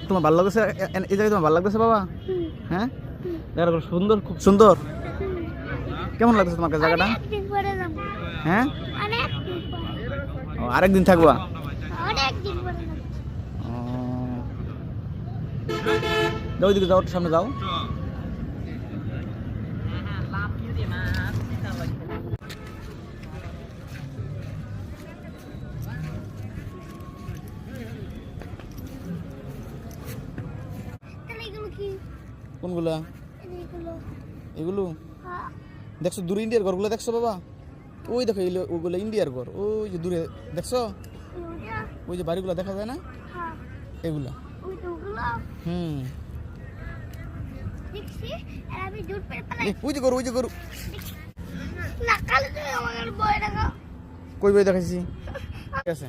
তোমার ভালো লাগছে এই জায়গায়? তোমার ভালো লাগতেছে বাবা? হ্যাঁ, জায়গাটা সুন্দর, খুব সুন্দর। কেমন লাগতেছে তোমার কাছে জায়গাটা? হ্যাঁ, আরেকদিন থাকবা? যাও, ওইদিকে যাও, সামনে যাও। কোনগুলা? এগুলো দেখছো দূরে ইন্ডিয়ার ঘরগুলো দেখছো বাবা? ওই দেখো ওগুলো ইন্ডিয়ার ঘর, ওই যে দূরে দেখছো, ওই যে বাড়িগুলো দেখা যায় না, এগুলা। ওই যে গরু, ওই যে গরু। কই বই দেখাইছি? ঠিক আছে।